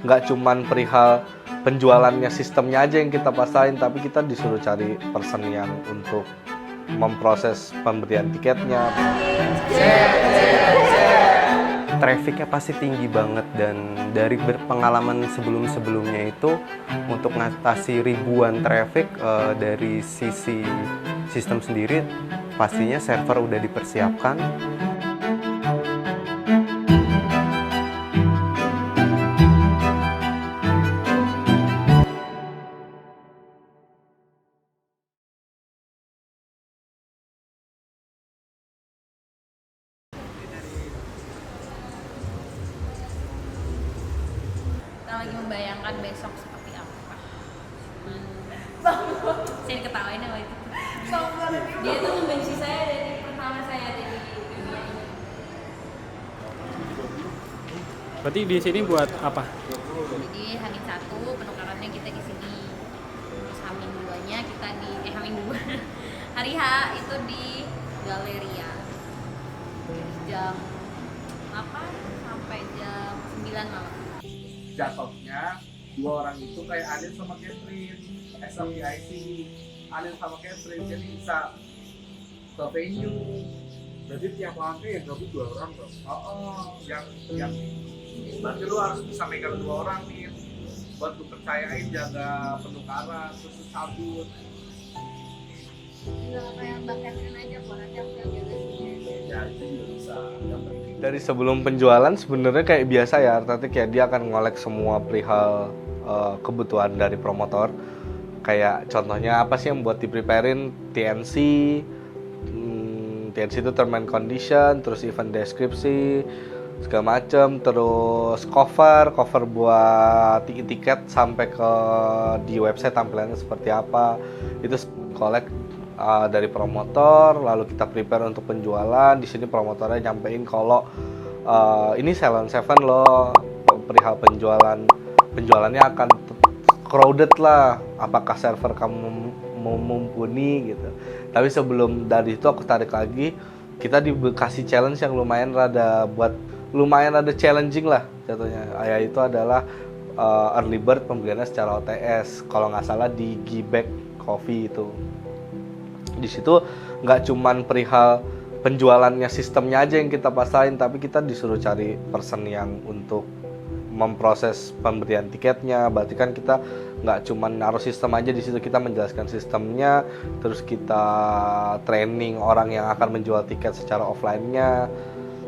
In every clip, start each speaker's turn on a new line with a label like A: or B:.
A: nggak cuman perihal penjualannya, sistemnya aja yang kita pastiin, tapi kita disuruh cari person yang untuk memproses pemberian tiketnya.
B: Trafficnya pasti tinggi banget, dan dari pengalaman sebelumnya itu untuk ngatasi ribuan traffic dari sisi sistem sendiri pastinya server udah dipersiapkan.
C: Kita lagi membayangkan besok seperti apa. Saya diketawain sama itu. Dia tuh membenci saya dari pertama saya ada di dunia ini.
D: Berarti di sini buat apa?
C: Jadi Hamin 1 penukarannya kita di sini. Terus Hamin 2-nya kita di Hamin 2. Hari H itu di Galeria. Dari jam 8 sampai jam 9 malam.
A: Jatuhnya dua orang itu kayak Adit sama Catherine, SMPIC, Adit sama Catherine, jadi bisa ke venue.
E: Jadi tiap lantai yang gabung 2 orang bro.
A: Yang berarti lu harus bisa megang 2 orang nih buat lu percayain jaga penukaran terus lu cabut.
C: Enggak kayak Mbak Catherine aja kok, nanti aku yang jaga sini.
A: Ya itu juga bisa. Dari sebelum penjualan sebenarnya kayak biasa ya, artinya kayak dia akan ngolek semua perihal kebutuhan dari promotor. Kayak contohnya apa sih yang buat di-preparein, TNC, TNC itu term and condition, terus event deskripsi, segala macem, terus cover buat tiket sampai ke di website tampilannya seperti apa. Itu collect dari promotor, lalu kita prepare untuk penjualan. Di sini promotornya nyampein kalau ini Salon 7 loh, perihal penjualannya akan crowded lah, apakah server kamu mumpuni gitu. Tapi sebelum dari itu aku tarik lagi, kita dikasih challenge yang lumayan rada challenging lah jatuhnya. Itu adalah early bird pembeliannya secara OTS, kalau nggak salah di Gibek Coffee itu. Di situ nggak cuman perihal penjualannya, sistemnya aja yang kita pastiin, tapi kita disuruh cari person yang untuk memproses pemberian tiketnya. Berarti kan kita nggak cuman naruh sistem aja di situ, kita menjelaskan sistemnya, terus kita training orang yang akan menjual tiket secara offline-nya.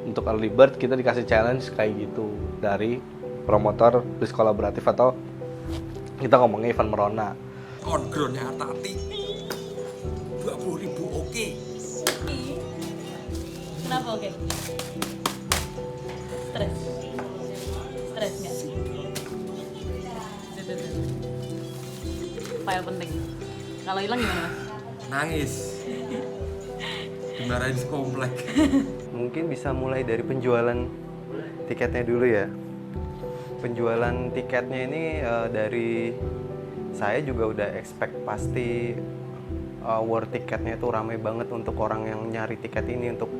A: Untuk early bird kita dikasih challenge kayak gitu dari promotor bis kolaboratif, atau kita ngomongnya event Merona.
E: On ground-nya Tati 20.000 oke.
C: Kenapa oke? Stres nggak? File penting. Kalau hilang gimana mas?
E: Nangis. Dimarahin sekomplek.
B: Mungkin bisa mulai dari penjualan tiketnya dulu ya. Penjualan tiketnya ini dari saya juga udah expect pasti war tiketnya itu ramai banget untuk orang yang nyari tiket ini, untuk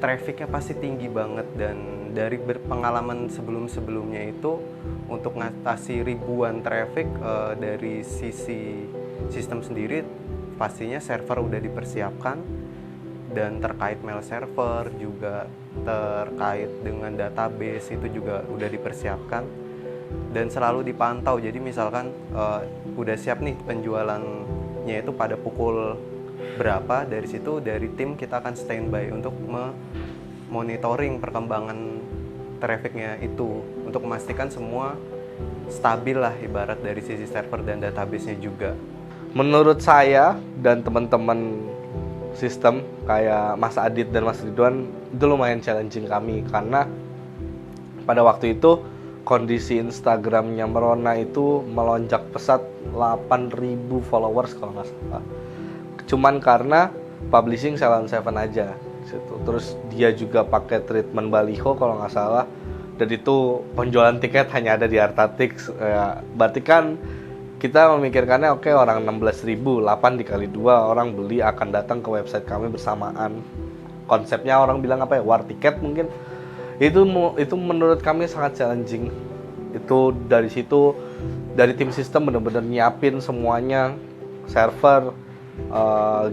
B: trafficnya pasti tinggi banget. Dan dari pengalaman sebelumnya itu untuk ngatasi ribuan traffic dari sisi sistem sendiri pastinya server udah dipersiapkan, dan terkait mail server juga, terkait dengan database itu juga udah dipersiapkan dan selalu dipantau. Jadi misalkan udah siap nih penjualannya itu pada pukul berapa, dari situ dari tim kita akan standby untuk monitoring perkembangan trafficnya itu, untuk memastikan semua stabil lah ibarat dari sisi server dan database-nya juga.
A: Menurut saya dan teman-teman sistem kayak Mas Adit dan Mas Ridwan itu lumayan challenging kami, karena pada waktu itu kondisi Instagramnya Merona itu melonjak pesat 8.000 followers kalau nggak salah. Cuman karena publishing Salon 7 aja situ. Terus dia juga pakai treatment baliho kalau nggak salah, dan itu penjualan tiket hanya ada di Artatix. Berarti kan kita memikirkannya oke, orang 16.000, 8 dikali 2 orang beli akan datang ke website kami bersamaan. Konsepnya orang bilang apa ya, war tiket mungkin. Itu menurut kami sangat challenging Itu dari situ, dari tim sistem bener-bener nyiapin semuanya, server,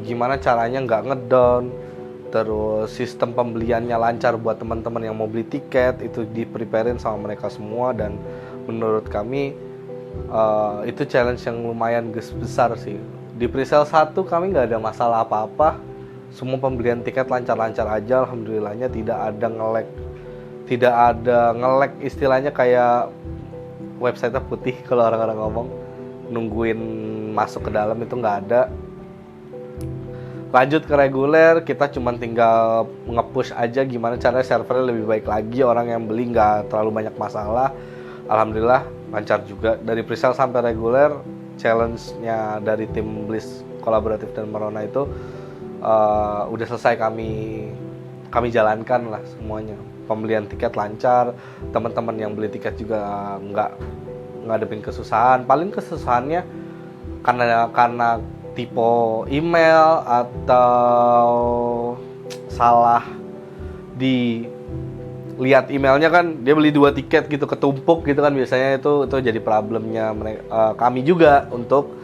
A: gimana caranya nggak ngedown, terus sistem pembeliannya lancar buat teman-teman yang mau beli tiket, itu di-preparein sama mereka semua. Dan menurut kami itu challenge yang lumayan besar sih. Di presale 1 kami nggak ada masalah apa-apa, semua pembelian tiket lancar-lancar aja, alhamdulillahnya. Tidak ada nge-lag istilahnya kayak website putih kalau orang-orang ngomong, nungguin masuk ke dalam, itu nggak ada. Lanjut ke reguler, kita cuma tinggal nge-push aja gimana caranya servernya lebih baik lagi, orang yang beli nggak terlalu banyak masalah. Alhamdulillah lancar juga. Dari presale sampai reguler, challenge-nya dari tim Bliss Kolaboratif dan Merona itu udah selesai kami jalankan lah semuanya. Pembelian tiket lancar, teman-teman yang beli tiket juga nggak ngadepin kesusahan. Paling kesusahannya karena tipe email atau salah dilihat emailnya kan, dia beli 2 tiket gitu ketumpuk gitu kan, biasanya itu jadi problemnya kami juga untuk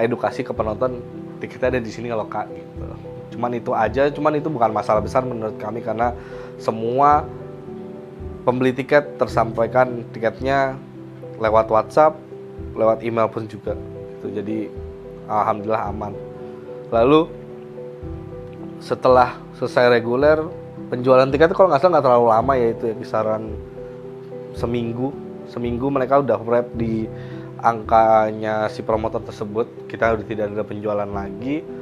A: edukasi ke penonton, tiketnya ada di sini kalau Kak gitu. Cuman itu bukan masalah besar menurut kami, karena semua pembeli tiket tersampaikan tiketnya lewat WhatsApp, lewat email pun juga gitu. Jadi alhamdulillah aman. Lalu setelah selesai reguler, penjualan tiket kalau nggak salah nggak terlalu lama ya, itu ya kisaran seminggu mereka udah wrap di angkanya si promotor tersebut. Kita udah tidak ada penjualan lagi.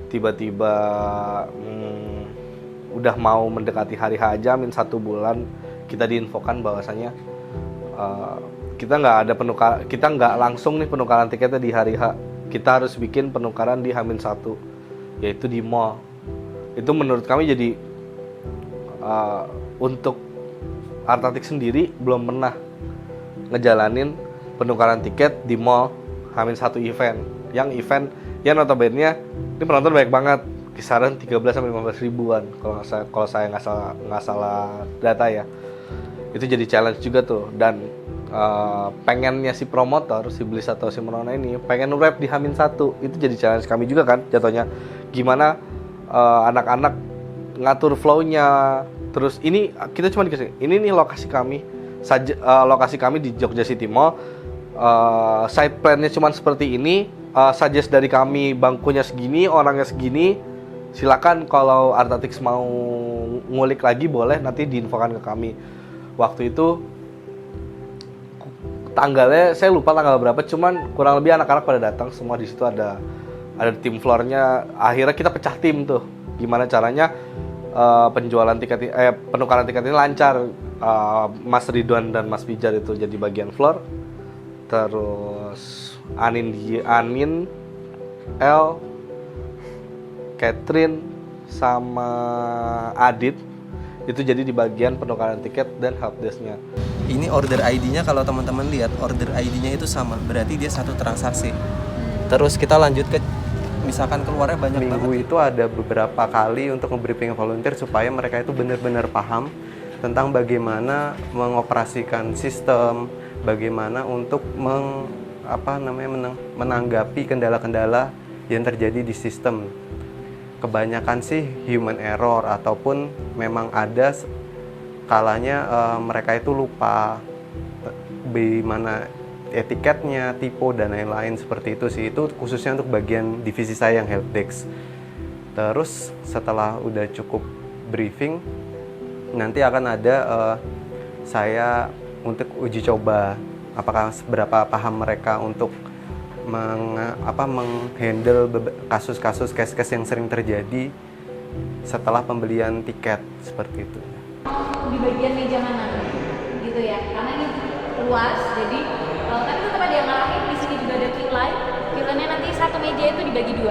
A: Tiba-tiba udah mau mendekati hari H aja, min 1 bulan, kita diinfokan bahwasanya kita nggak langsung nih penukaran tiketnya di hari H. Kita harus bikin penukaran di H-1, yaitu di mall. Itu menurut kami jadi untuk Artatik sendiri belum pernah ngejalanin penukaran tiket di mall H-1 event. Yang event ya notabene ini penonton banyak banget, kisaran 13-15 ribuan kalau saya nggak salah data ya. Itu jadi challenge juga tuh. Dan pengennya si promotor, si Bliss atau si Merona ini pengen wrap di H-1, itu jadi challenge kami juga kan jatuhnya. Gimana anak-anak ngatur flow-nya. Terus ini kita cuma dikasih, ini nih lokasi kami di Jogja City Mall, side plan-nya cuma seperti ini, suggest dari kami bangkunya segini, orangnya segini. Silakan kalau Artatix mau ngulik lagi boleh, nanti diinfokan ke kami. Waktu itu tanggalnya saya lupa tanggal berapa, cuman kurang lebih anak-anak pada datang semua. Di situ ada tim floornya. Akhirnya kita pecah tim tuh, gimana caranya penukaran tiket ini lancar. Mas Ridwan dan Mas Pijar itu jadi bagian floor, terus Anin, El, Catherine sama Adit itu jadi di bagian penukaran tiket dan helpdesk-nya.
B: Ini order ID-nya, kalau teman-teman lihat order ID-nya itu sama, berarti dia satu transaksi. Terus kita lanjut ke misalkan keluarnya banyak banget. Minggu itu ada beberapa kali untuk nge-briefing volunteer supaya mereka itu benar-benar paham tentang bagaimana mengoperasikan sistem, bagaimana untuk menanggapi kendala-kendala yang terjadi di sistem. Kebanyakan sih human error, ataupun memang ada kalanya mereka itu lupa bagaimana etiketnya, tipe dan lain-lain seperti itu sih. Itu khususnya untuk bagian divisi saya yang helpdesk. Terus setelah udah cukup briefing, nanti akan ada saya untuk uji coba apakah seberapa paham mereka untuk menghandle kasus-kasus case-case yang sering terjadi setelah pembelian tiket seperti itu.
C: Di bagian meja mana gitu ya, karena ini luas, jadi tapi tetap ada yang ngarahin. Di sini juga ada queue-line-nya nanti satu meja itu dibagi 2,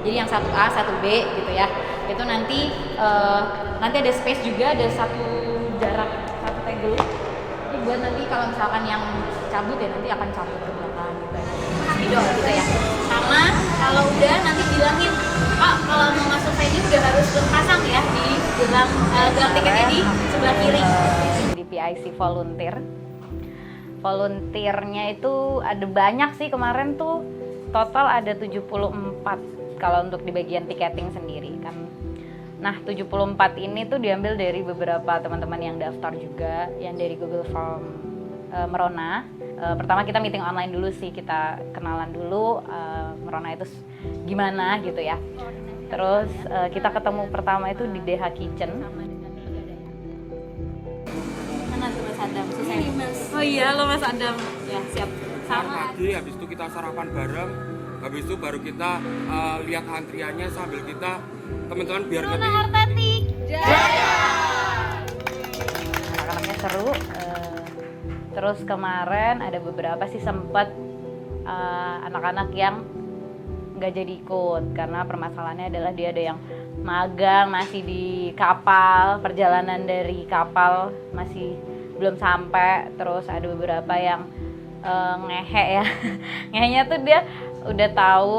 C: jadi yang 1A 1B gitu ya. Itu nanti ada space juga, ada satu jarak, satu tegel. Jadi buat nanti kalau misalkan yang cabut ya nanti akan cabut ke belakang gitu ya. Gitu ya. Sama kalau udah nanti bilangin, Pak kalau mau masuk venue udah harus pasang ya di gelang tiketnya di sebelah kiri. Di PIC volunteer
F: volunteernya itu ada banyak sih, kemarin tuh total ada 74 kalau untuk di bagian tiketing sendiri kan. Nah 74 ini tuh diambil dari beberapa teman-teman yang daftar juga, yang dari Google Form Merona. Pertama kita meeting online dulu sih, kita kenalan dulu Merona itu gimana gitu ya. Terus kita ketemu pertama itu di DH Kitchen.
C: Mana tuh Mas Adam? Susah.
F: Oh iya, lo Mas Adam.
C: Ya, siap.
E: Sama pagi, habis itu kita sarapan bareng. Habis itu baru kita lihat antriannya sambil kita teman-teman biar
C: Merona Artatik.
F: Anak-anaknya seru. Terus kemarin ada beberapa sih sempat anak-anak yang nggak jadi ikut karena permasalahannya adalah dia ada yang magang masih di kapal, perjalanan dari kapal masih belum sampai. Terus ada beberapa yang ngehe ya. Ngehenya tuh dia udah tahu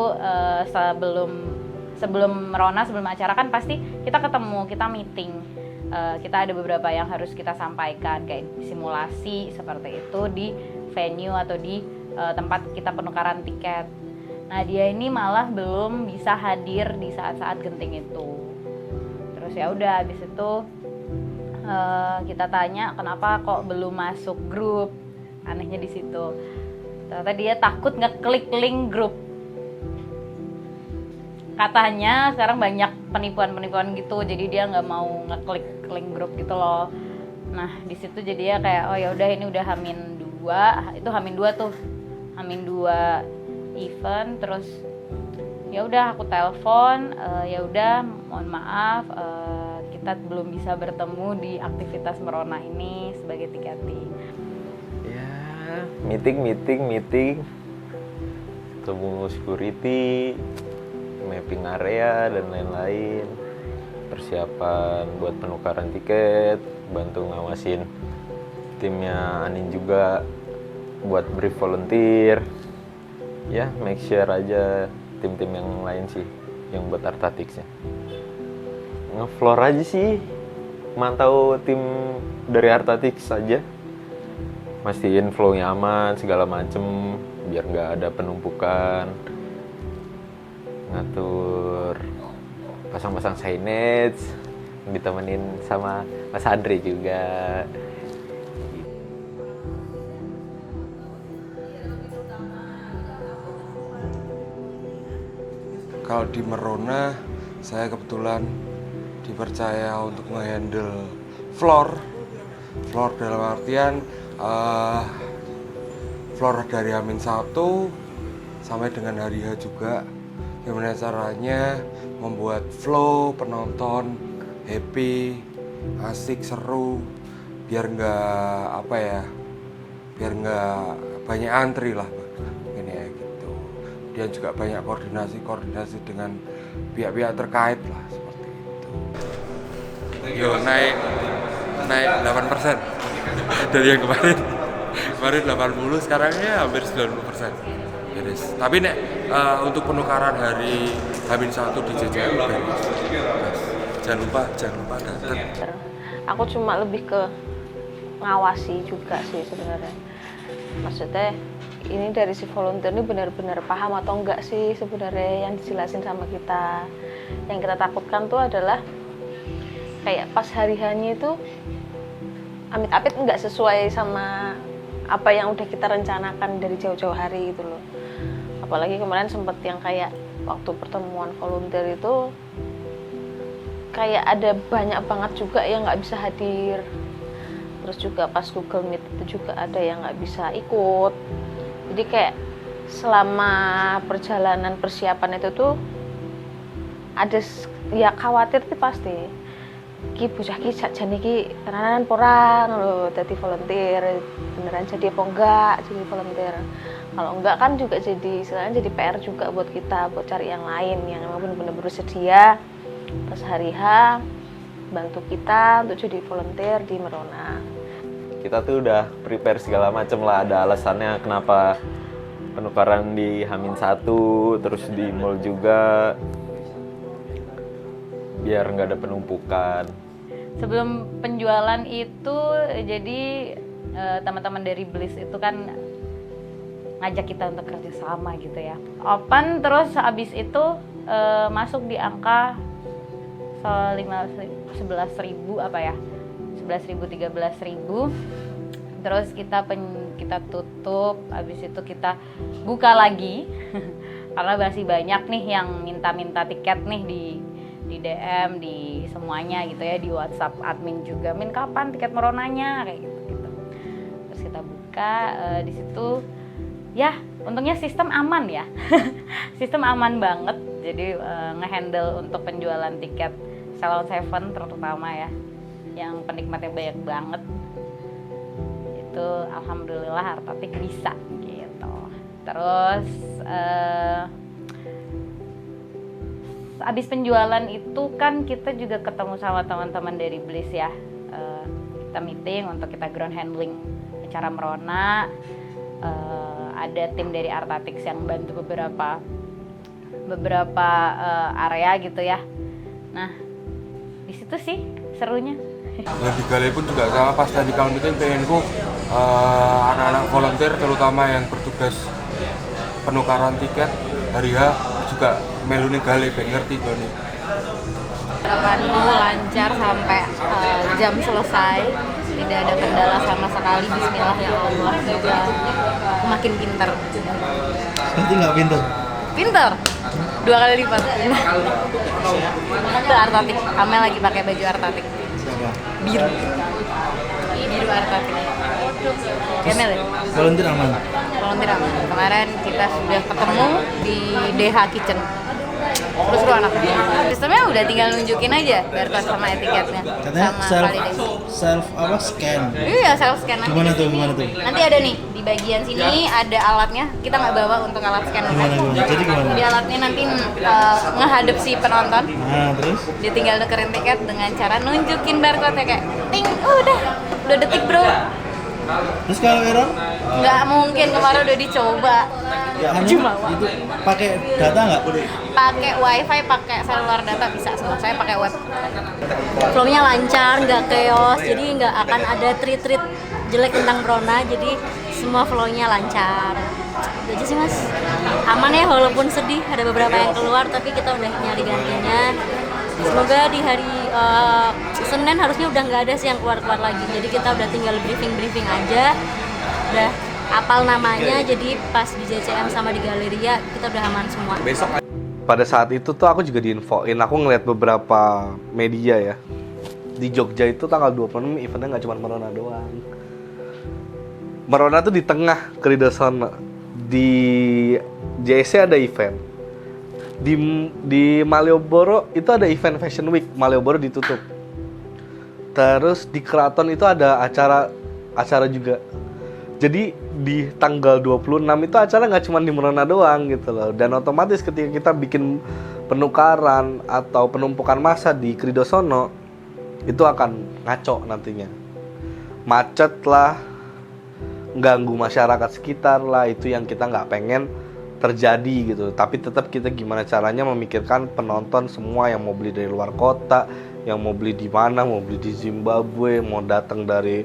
F: sebelum Merona, sebelum acara kan pasti kita ketemu, kita meeting. Kita ada beberapa yang harus kita sampaikan kayak simulasi seperti itu di venue atau di tempat kita penukaran tiket. Nah dia ini malah belum bisa hadir di saat-saat genting itu. Terus ya udah habis itu kita tanya kenapa kok belum masuk grup. Anehnya di situ. Ternyata dia takut ngeklik link grup. Katanya sekarang banyak penipuan-penipuan gitu, jadi dia nggak mau ngeklik link grup gitu loh. Nah di situ jadi ya kayak oh ya udah ini udah H-2, itu H-2 tuh, H-2 event. Terus ya udah aku telepon, ya udah mohon maaf kita belum bisa bertemu di aktivitas Merona ini sebagai tiketing.
B: Ya, meeting, ketemu security, mapping area dan lain-lain, persiapan buat penukaran tiket, bantu ngawasin timnya Anin juga buat brief volunteer, ya make sure aja tim-tim yang lain sih yang buat Artatics-nya. Nge-floor aja sih, mantau tim dari Artatics aja, mastiin flow-nya aman segala macem biar nggak ada penumpukan, ngatur pasang-pasang signage, ditemenin sama Mas Andre juga.
G: Kalau di Merona, saya kebetulan dipercaya untuk menghandle floor dalam artian floor dari H-1 sampai dengan hari H juga. Gimana caranya membuat flow penonton happy, asik, seru, biar nggak biar nggak banyak antri lah ini ya gitu. Dia juga banyak koordinasi dengan pihak-pihak terkait lah seperti itu. Yo naik 8% dari yang kemarin 80, sekarangnya hampir 90%. Beres. Tapi untuk penukaran hari H-1 di JJL beres. Jangan lupa datang.
H: Aku cuma lebih ke ngawasi juga sih sebenarnya. Maksudnya ini dari si volunteer ini benar-benar paham atau enggak sih sebenarnya yang dijelasin sama kita. Yang kita takutkan tuh adalah kayak pas hari H-nya itu amit-amit enggak sesuai sama apa yang udah kita rencanakan dari jauh-jauh hari gitu loh. Apalagi kemarin sempet yang kayak waktu pertemuan volunteer itu kayak ada banyak banget juga yang nggak bisa hadir. Terus juga pas Google Meet itu juga ada yang nggak bisa ikut. Jadi kayak selama perjalanan persiapan itu tuh ada ya khawatir tuh pasti. Ki bocah ki jan iki tenanan porang lho dadi volunteer, beneran jadi apa enggak jadi volunteer. Kalau enggak kan juga jadi istilahnya jadi PR juga buat kita buat cari yang lain yang memang benar-benar bersedia pas hari H bantu kita untuk jadi volunteer di Merona.
B: Kita tuh udah prepare segala macem lah, ada alasannya kenapa penukaran di H-1 terus di mall juga biar nggak ada penumpukan.
F: Sebelum penjualan itu jadi teman-teman dari Bliss itu kan ngajak kita untuk kerja sama gitu ya. Open terus habis itu masuk di angka 11.000 apa ya, 11.000 13.000. Terus kita tutup, habis itu kita buka lagi karena masih banyak nih yang minta tiket nih di DM, di semuanya gitu ya, di WhatsApp admin juga, Min kapan tiket Meronanya kayak gitu. Terus kita buka di situ ya, untungnya sistem aman ya. Sistem aman banget. Jadi ngehandle untuk penjualan tiket Salon Seven terutama ya, yang penikmatnya banyak banget. Itu alhamdulillah Artatik bisa gitu. Terus abis penjualan itu kan kita juga ketemu sama teman-teman dari Bliss ya. Kita meeting untuk kita ground handling acara Merona. Ada tim dari Artatix yang bantu beberapa area gitu ya. Nah, di situ sih serunya.
G: Nah, di Gale pun juga sama, pas tadi kalau meeting pengenku anak-anak volunteer terutama yang bertugas penukaran tiket hari H juga meluni Gale pengen ngerti Doni.
F: Harapanku lancar sampai jam selesai, tidak ada kendala sama sekali. Bismillah ya Allah, semoga aku makin pinter.
I: Nanti nggak pinter?
F: Pinter, 2 kali lipat. Itu Artatik, Amel lagi pakai baju Artatik.
I: Siapa?
F: Biru Artatik. Amel ya?
I: Volunteer aman?
F: Volunteer aman. Kemarin kita sudah ketemu di DH Kitchen. Terus seru anaknya. Sistemnya udah tinggal nunjukin aja barcode sama etiketnya.
I: Katanya
F: sama
I: self scan.
F: Iya, self scan nanti.
I: Gimana tuh?
F: Nanti ada nih di bagian sini ada alatnya. Kita nggak bawa untuk alat scan.
I: Gimana? Jadi gimana?
F: Di alatnya nanti ngehadap si penonton.
I: Nah, terus?
F: Dia tinggal nukerin tiket dengan cara nunjukin barcode-nya kayak ting, udah detik bro.
I: Terus kalau error?
F: Nggak mungkin, kemarin udah dicoba.
I: Ya,
F: Cuma
I: itu pakai data nggak?
F: pakai wifi, pakai seluler data bisa semua. Saya pakai web.
J: Flow-nya lancar, nggak chaos, jadi nggak akan ada tweet-tweet jelek tentang Merona, jadi semua flow-nya lancar. Itu aja sih mas, aman ya walaupun sedih, ada beberapa yang keluar tapi kita udah nyari gantinya. Semoga di hari Senin harusnya udah nggak ada sih yang keluar-keluar lagi, jadi kita udah tinggal briefing aja, udah apal namanya, jadi pas di JCM sama di Galeria kita udah aman semua.
A: Pada saat itu tuh aku juga diinfoin, aku ngeliat beberapa media ya. Di Jogja itu tanggal 26 eventnya nggak cuma Merona doang. Merona tuh di tengah Kridosono. Di JSC ada event. Di Malioboro itu ada event Fashion Week, Malioboro ditutup. Terus di Keraton itu ada acara juga. Jadi di tanggal 26 itu acara nggak cuma di Merona doang gitu loh. Dan otomatis ketika kita bikin penukaran atau penumpukan massa di Kridosono, itu akan ngaco nantinya. Macet lah, ganggu masyarakat sekitar lah, itu yang kita nggak pengen terjadi gitu. Tapi tetap kita gimana caranya memikirkan penonton semua yang mau beli dari luar kota, yang mau beli di mana, mau beli di Zimbabwe, mau datang dari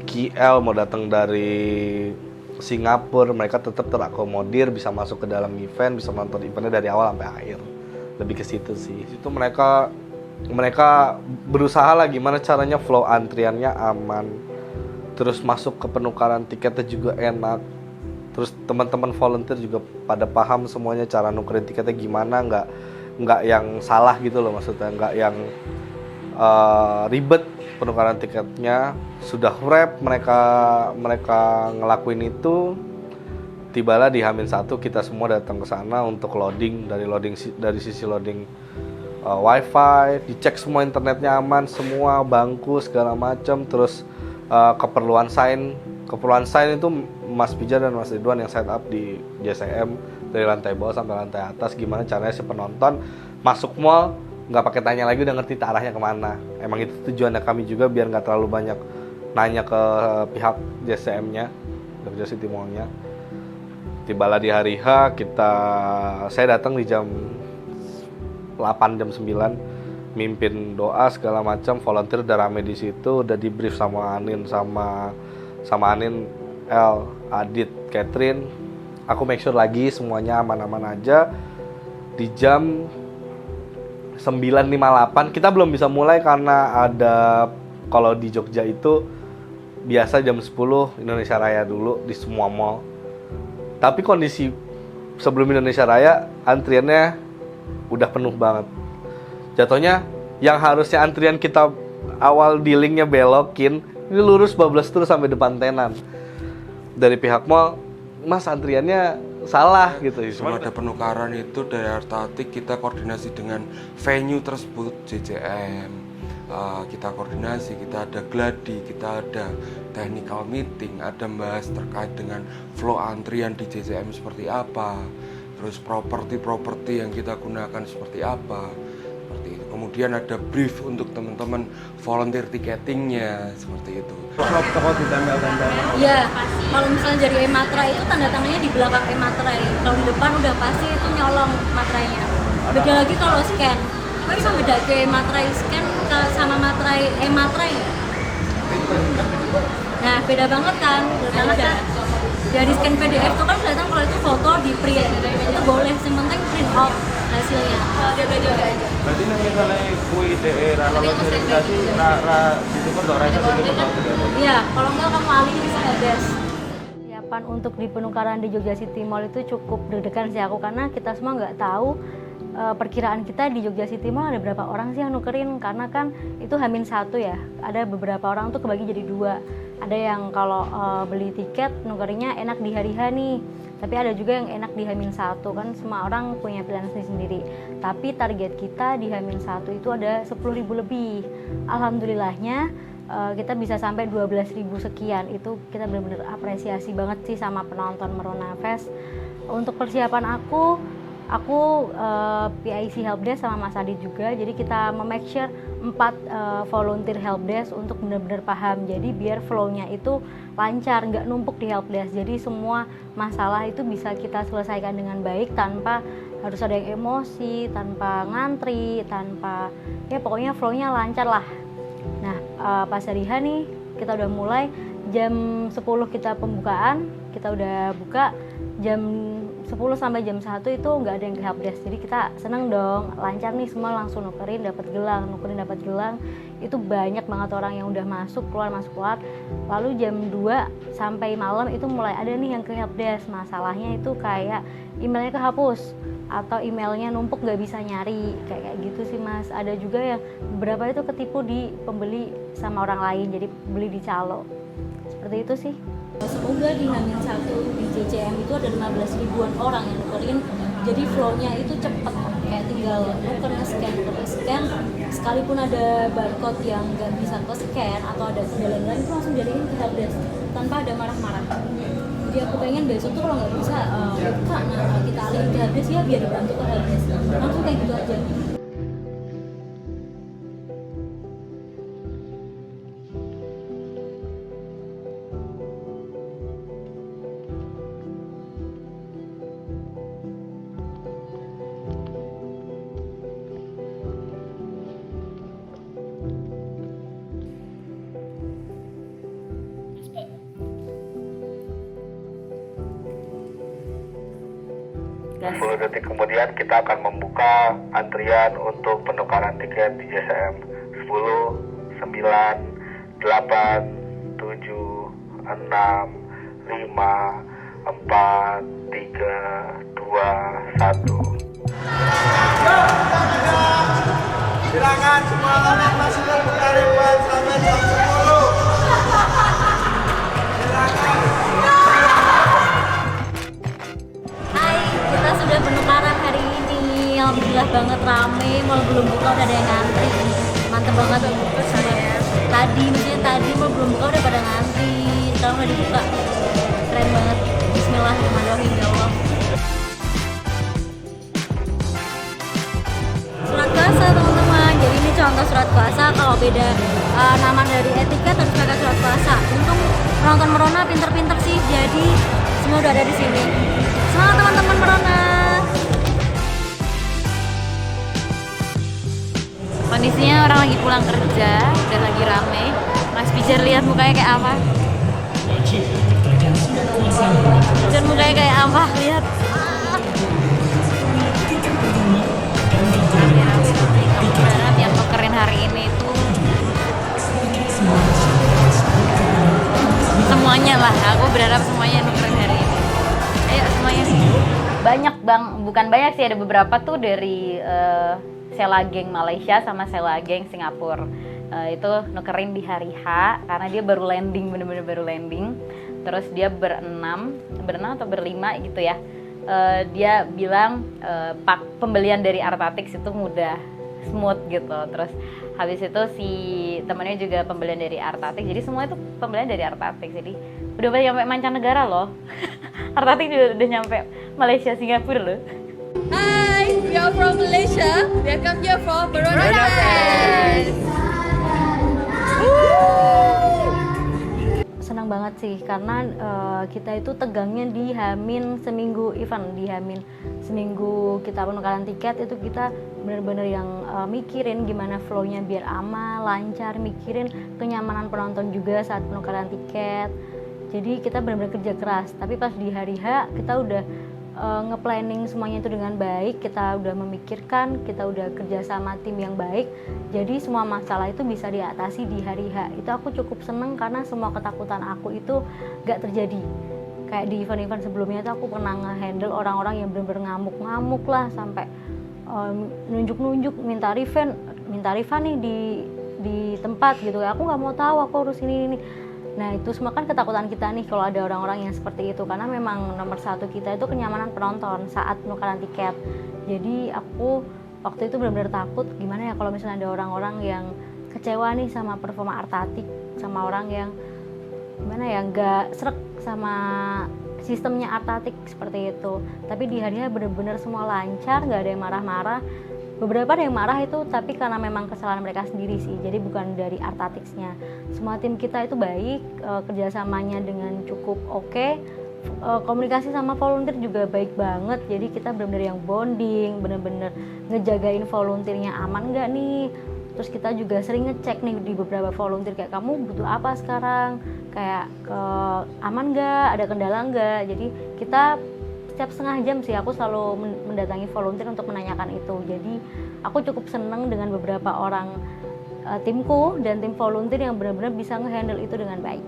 A: KL, mau datang dari Singapura, mereka tetap terakomodir, bisa masuk ke dalam event, bisa nonton eventnya dari awal sampai akhir. Lebih ke situ sih. Itu mereka berusaha lah gimana caranya flow antriannya aman. Terus masuk ke penukaran tiketnya juga enak. Terus teman-teman volunteer juga pada paham semuanya cara nukerin tiketnya gimana, nggak yang salah gitu loh, maksudnya nggak yang ribet penukaran tiketnya. Sudah wrap, mereka ngelakuin itu. Tibalah di H-1 kita semua datang ke sana untuk loading dari sisi loading wifi, dicek semua internetnya aman, semua bangku segala macam. Terus keperluan sign itu Mas Pijar dan Mas Ridwan yang set up di JSM dari lantai bawah sampai lantai atas. Gimana caranya si penonton masuk mall nggak pakai tanya lagi, udah ngerti arahnya kemana. Emang itu tujuannya kami juga, biar nggak terlalu banyak nanya ke pihak JSM-nya, Jogja City Mall-nya. Tibalah di hari H, saya datang di jam 8, jam 9, mimpin doa segala macam. Volunteer udah rame di situ, udah di brief sama Anin sama sama Anin, El, Adit, Catherine. Aku make sure lagi semuanya aman-aman aja. Di jam 9.58 kita belum bisa mulai karena ada, kalau di Jogja itu biasa jam 10 Indonesia Raya dulu di semua mall. Tapi kondisi sebelum Indonesia Raya antriannya udah penuh banget. Jatuhnya yang harusnya antrian kita awal dealingnya belokin, ini lurus bablas terus sampai depan tenan. Dari pihak mall, Mas antriannya salah gitu.
G: Sebelum ada penukaran itu dari Artatik kita koordinasi dengan venue tersebut, JJM, kita koordinasi, kita ada gladi, kita ada technical meeting, ada membahas terkait dengan flow antrian di JJM seperti apa, terus properti yang kita gunakan seperti apa, seperti itu. Kemudian ada brief untuk teman-teman volunteer ticketingnya, seperti itu.
J: Iya, kalau misalnya dari e-materai itu tanda tangannya di belakang e-materai. Kalau di depan udah pasti itu nyolong materainya. Beda lagi kalau scan. Apa bisa beda ke e-materai scan sama materai e-materai? Nah, beda banget kan? Beda. Dari scan PDF itu kan kelihatan kalau itu foto di print. Itu boleh, yang penting print out hasilnya. Beda aja.
K: Berarti misalnya kui DE lolos verifikasi itu
J: iya, kalau enggak kamu alih bisa helpdesk. Persiapan untuk di penukaran di Jogja City Mall itu cukup deg-degan sih aku, karena kita semua nggak tahu perkiraan kita di Jogja City Mall ada berapa orang sih yang nukerin, karena kan itu H-1 ya, ada beberapa orang tuh kebagi jadi 2. Ada yang kalau beli tiket nukerinnya enak di hari H nih, tapi ada juga yang enak di H-1, kan semua orang punya pilihan sendiri. Tapi target kita di H-1 itu ada 10.000 lebih. Alhamdulillahnya kita bisa sampai 12.000 sekian. Itu kita benar-benar apresiasi banget sih sama penonton Merona Fest. Untuk persiapan aku PIC helpdesk sama Mas Adit juga, jadi kita make sure 4 volunteer helpdesk untuk benar-benar paham, jadi biar flow-nya itu lancar, nggak numpuk di helpdesk, jadi semua masalah itu bisa kita selesaikan dengan baik tanpa harus ada yang emosi, tanpa ngantri, tanpa ya pokoknya flow-nya lancar lah. Nah pas hari H nih kita udah mulai jam 10 kita pembukaan, kita udah buka jam 10 sampai jam 1 itu nggak ada yang ke helpdesk, jadi kita seneng dong, lancar nih semua langsung nukerin dapat gelang, itu banyak banget orang yang udah masuk keluar. Lalu jam 2 sampai malam itu mulai ada nih yang ke helpdesk, masalahnya itu kayak emailnya kehapus atau emailnya numpuk nggak bisa nyari, kayak gitu sih Mas. Ada juga yang beberapa itu ketipu di pembeli sama orang lain, jadi beli di calo, seperti itu sih. Semoga di H-1 di JCM itu ada 15 ribuan orang yang nukerin, jadi flow-nya itu cepet, kayak tinggal nuker nge-scan, sekalipun ada barcode yang nggak bisa ke-scan atau ada kendala lain itu langsung jadiin ke helpdesk tanpa ada marah-marah. Jadi aku pengen besok tuh kalau nggak bisa buka, nah kita alihin ke helpdesk ya biar dibantu ke helpdesk, langsung kayak gitu aja.
A: Detik kemudian kita akan membuka antrian untuk penukaran tiket di JCM. 10, 9, 8, 7, 6, 5, 4, 3, 2, 1.
L: Silakan semua yang masih terbuka ribuan sampai jam 10.
J: Sudah penukaran hari ini, alhamdulillah banget rame, mal belum buka udah ada yang ngantri, mantep banget. Tadi mal belum buka udah pada ngantri, sekarang udah dibuka, keren banget. Bismillahirrahmanirrahim, ya Allah. Surat kuasa teman-teman, jadi ini contoh surat kuasa. Kalau beda nama dari etiket harus pakai surat kuasa. Untung penonton Merona pinter-pinter sih, jadi semua udah ada di sini. Semangat teman-teman Merona. Kondisinya orang lagi pulang kerja dan lagi rame. Mas Bijar lihat mukanya kayak apa? Dan mukanya kayak apa, lihat.
F: Berharap yang nukerin hari ini itu semuanya lah. Aku berharap semuanya nukerin hari ini. Ayo semuanya. Banyak bang, bukan banyak sih, ada beberapa tuh dari Sela Geng Malaysia sama Sela Geng Singapura. Itu nukerin di hari H karena dia baru landing, bener-bener baru landing. Terus dia berenam atau berlima gitu ya. Dia bilang pembelian dari Artatix itu mudah, smooth gitu. Terus habis itu si temennya juga pembelian dari Artatix. Jadi semua itu pembelian dari Artatix. Jadi udah sampai mancanegara loh. Artatix juga udah nyampe Malaysia, Singapura loh.
M: Hi, we are from Malaysia. We are come here for Verona Fest.
J: Senang banget sih karena kita itu tegangnya di Hamin seminggu event, di Hamin seminggu kita penukaran tiket itu kita benar-benar yang mikirin gimana flow-nya biar aman, lancar, mikirin kenyamanan penonton juga saat penukaran tiket. Jadi kita benar-benar kerja keras, tapi pas di hari H kita udah nge-planning semuanya itu dengan baik, kita udah memikirkan, kita udah kerja sama tim yang baik, jadi semua masalah itu bisa diatasi di hari H. Itu aku cukup seneng karena semua ketakutan aku itu gak terjadi. Kayak di event-event sebelumnya itu aku pernah nge-handle orang-orang yang bener-bener ngamuk-ngamuk lah, sampai nunjuk-nunjuk minta refund nih di tempat gitu. Aku gak mau tahu, aku harus ini. Nah itu semua kan ketakutan kita nih kalau ada orang-orang yang seperti itu, karena memang nomor satu kita itu kenyamanan penonton saat penukaran tiket. Jadi aku waktu itu benar-benar takut gimana ya kalau misalnya ada orang-orang yang kecewa nih sama performa Artatix, sama orang yang gimana ya nggak srek sama sistemnya Artatix seperti itu. Tapi di harinya benar-benar semua lancar, nggak ada yang marah-marah. Beberapa ada yang marah itu tapi karena memang kesalahan mereka sendiri sih, jadi bukan dari Artatixnya. Semua tim kita itu baik, kerjasamanya dengan cukup oke. Komunikasi sama volunteer juga baik banget, jadi kita benar-benar yang bonding, benar-benar ngejagain volunteernya aman nggak nih. Terus kita juga sering ngecek nih di beberapa volunteer kayak kamu butuh apa sekarang, kayak aman nggak, ada kendala nggak. Jadi kita setiap setengah jam sih aku selalu mendatangi volunteer untuk menanyakan itu. Jadi aku cukup seneng dengan beberapa orang timku dan tim volunteer yang benar-benar bisa ngehandle itu dengan baik.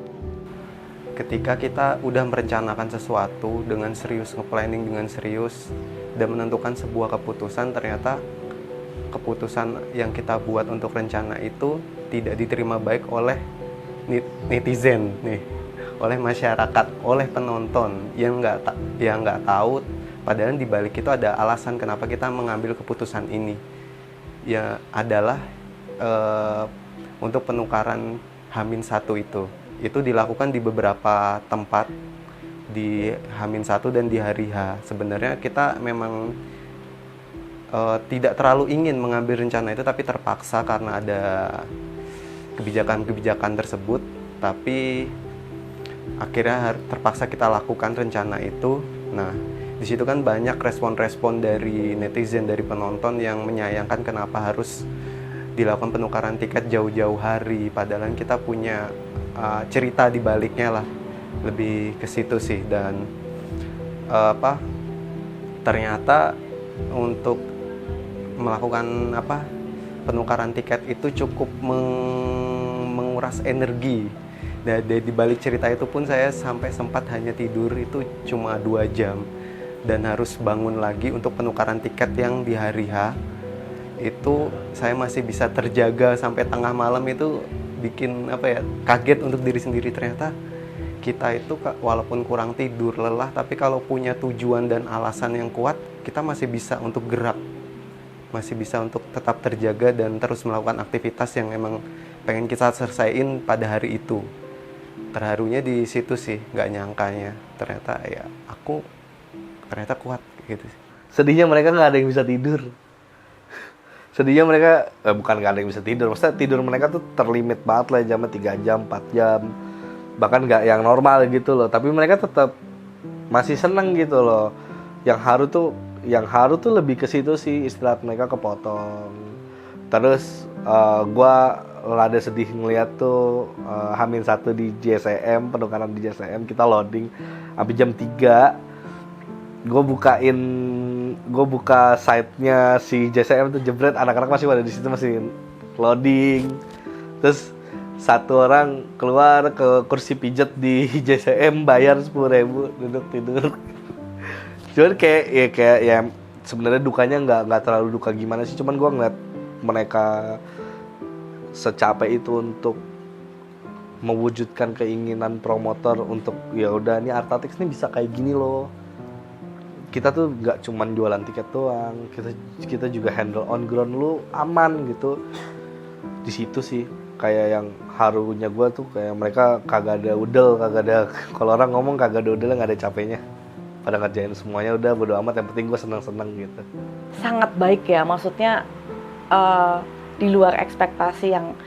B: Ketika kita udah merencanakan sesuatu dengan serius, nge-planning dengan serius dan menentukan sebuah keputusan, ternyata keputusan yang kita buat untuk rencana itu tidak diterima baik oleh netizen nih, oleh masyarakat, oleh penonton yang nggak tahu padahal di balik itu ada alasan kenapa kita mengambil keputusan ini. Ya adalah untuk penukaran H-1 itu dilakukan di beberapa tempat di H-1 dan di hari H. Sebenarnya kita memang tidak terlalu ingin mengambil rencana itu, tapi terpaksa karena ada kebijakan-kebijakan tersebut, tapi akhirnya terpaksa kita lakukan rencana itu. Nah, di situ kan banyak respon-respon dari netizen, dari penonton yang menyayangkan kenapa harus dilakukan penukaran tiket jauh-jauh hari, padahal kita punya cerita di baliknya lah, lebih ke situ sih. Dan ternyata untuk melakukan penukaran tiket itu cukup menguras energi. Dan di balik cerita itu pun saya sampai sempat hanya tidur itu cuma 2 jam dan harus bangun lagi untuk penukaran tiket yang di hari H. Itu saya masih bisa terjaga sampai tengah malam, itu bikin kaget untuk diri sendiri. Ternyata kita itu walaupun kurang tidur, lelah, tapi kalau punya tujuan dan alasan yang kuat, kita masih bisa untuk gerak, masih bisa untuk tetap terjaga dan terus melakukan aktivitas yang emang pengen kita selesaiin pada hari itu. Terharunya di situ sih, nggak nyangkanya ternyata aku ternyata kuat gitu.
A: Sedihnya mereka nggak ada yang bisa tidur. Sedihnya mereka bukan nggak ada yang bisa tidur, maksudnya tidur mereka tuh terlimit banget lah, jamnya 3 jam, 4 jam, bahkan nggak yang normal gitu loh. Tapi mereka tetap masih seneng gitu loh. Yang haru tuh lebih ke situ sih, istirahat mereka kepotong. Terus gue rada sedih ngeliat tuh H-1 di JSM, penukaran di JSM, kita loading sampai jam 3. Gue buka site-nya si JSM tuh, jebret anak-anak masih pada di situ, masih loading. Terus satu orang keluar ke kursi pijat di JSM, bayar 10.000, duduk tidur. Cuman kayak ya sebenarnya dukanya nggak terlalu duka gimana sih, cuman gue ngeliat mereka secapek itu untuk mewujudkan keinginan promotor untuk ya udah nih Artatix nih bisa kayak gini loh. Kita tuh nggak cuman jualan tiket doang, kita juga handle on ground lu aman gitu. Di situ sih kayak yang harunya gue tuh, kayak mereka kagak ada udel, kagak ada, kalau orang ngomong kagak ada udel, nggak ada capeknya, pada ngerjain semuanya, udah bodo amat, yang penting gue seneng-seneng gitu.
H: Sangat baik ya, maksudnya di luar ekspektasi yang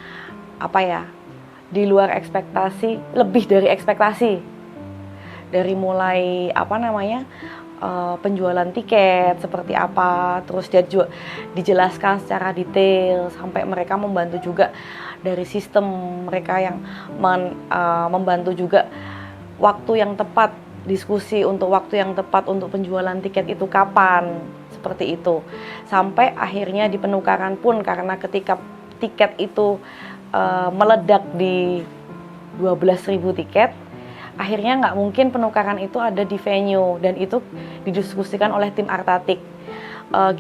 H: di luar ekspektasi, lebih dari ekspektasi, dari mulai penjualan tiket seperti apa, terus dia juga dijelaskan secara detail, sampai mereka membantu juga dari sistem mereka yang membantu juga waktu yang tepat, diskusi untuk waktu yang tepat untuk penjualan tiket itu kapan, seperti itu. Sampai akhirnya di penukaran pun, karena ketika tiket itu meledak di 12.000 tiket, akhirnya nggak mungkin penukaran itu ada di venue, dan itu didiskusikan oleh tim Artatik.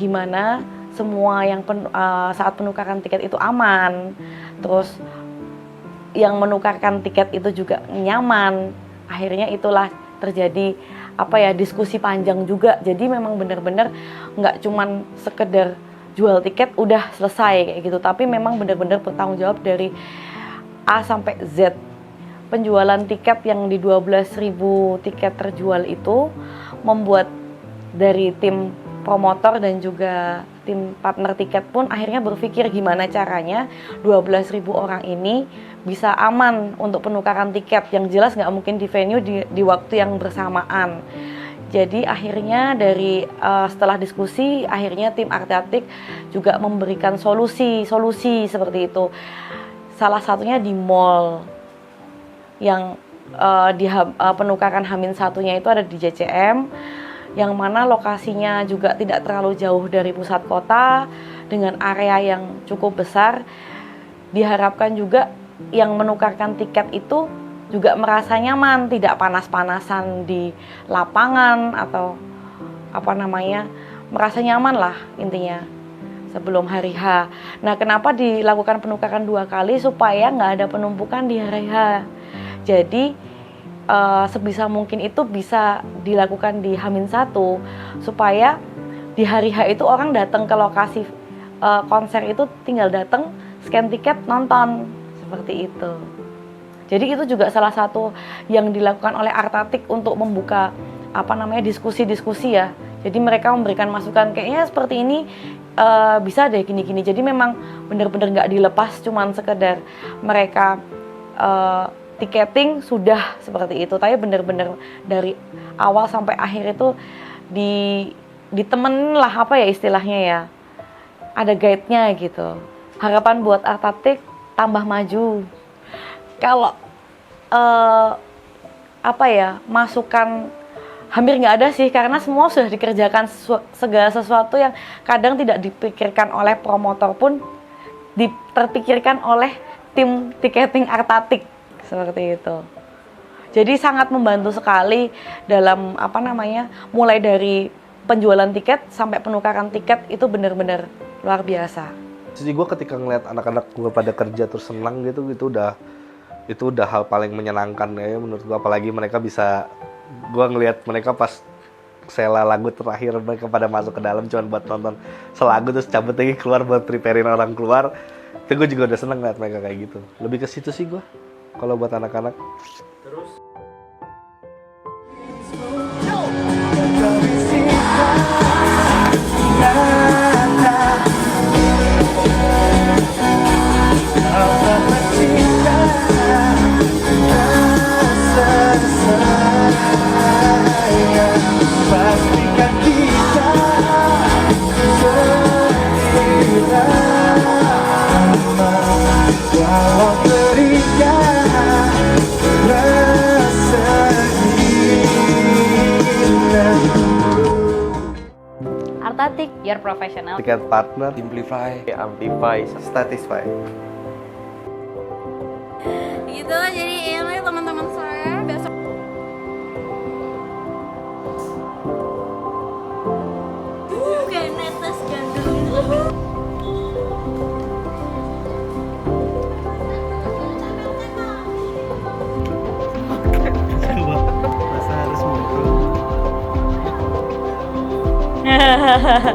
H: Gimana semua yang saat penukaran tiket itu aman, terus yang menukarkan tiket itu juga nyaman. Akhirnya itulah terjadi diskusi panjang juga. Jadi memang benar-benar nggak cuman sekedar jual tiket udah selesai kayak gitu, tapi memang benar-benar bertanggung jawab dari A sampai Z. Penjualan tiket yang di 12.000 tiket terjual itu membuat dari tim promotor dan juga tim partner tiket pun akhirnya berpikir gimana caranya 12.000 orang ini bisa aman untuk penukaran tiket, yang jelas nggak mungkin di venue di waktu yang bersamaan. Jadi akhirnya dari setelah diskusi, akhirnya tim Artatik juga memberikan solusi seperti itu. Salah satunya di mall yang di penukaran H-1-nya itu ada di JCM, yang mana lokasinya juga tidak terlalu jauh dari pusat kota dengan area yang cukup besar. Diharapkan juga yang menukarkan tiket itu juga merasa nyaman, tidak panas-panasan di lapangan atau merasa nyaman lah intinya sebelum hari H. Nah, kenapa dilakukan penukaran 2 kali? Supaya nggak ada penumpukan di hari H. Jadi sebisa mungkin itu bisa dilakukan di H-1 supaya di hari H itu orang datang ke lokasi konser itu tinggal datang, scan tiket, nonton, seperti itu. Jadi itu juga salah satu yang dilakukan oleh Artatik untuk membuka diskusi-diskusi ya. Jadi mereka memberikan masukan kayaknya seperti ini bisa deh gini-gini. Jadi memang benar-benar nggak dilepas cuman sekedar mereka tiketing sudah seperti itu, tapi benar-benar dari awal sampai akhir itu ditemenin lah istilahnya ya, ada guide-nya gitu. Harapan buat Artatik tambah maju. Kalau masukan hampir nggak ada sih, karena semua sudah dikerjakan, segala sesuatu yang kadang tidak dipikirkan oleh promotor pun terpikirkan oleh tim tiketing Artatik. Seperti itu. Jadi sangat membantu sekali dalam mulai dari penjualan tiket sampai penukaran tiket, itu benar-benar luar biasa.
A: Jadi gue ketika ngeliat anak-anak gue pada kerja terus senang gitu, itu udah hal paling menyenangkan ya menurut gue. Apalagi mereka bisa, gue ngeliat mereka pas sela lagu terakhir mereka pada masuk ke dalam cuma buat nonton selagu terus cabut lagi keluar buat preparein orang keluar. Itu gue juga udah seneng ngeliat mereka kayak gitu. Lebih ke situ sih gue kalau buat anak-anak.
L: Terus pastikan kita bersama.
J: cantik.
F: Biar profesional.
A: Tiket partner.
B: Simplify, amplify,
A: Satisfy.
C: Gitu, jadi ini teman-teman saya besok.
J: Kayak netes gandum.
I: Masa harus ngobrol.
J: Hahaha.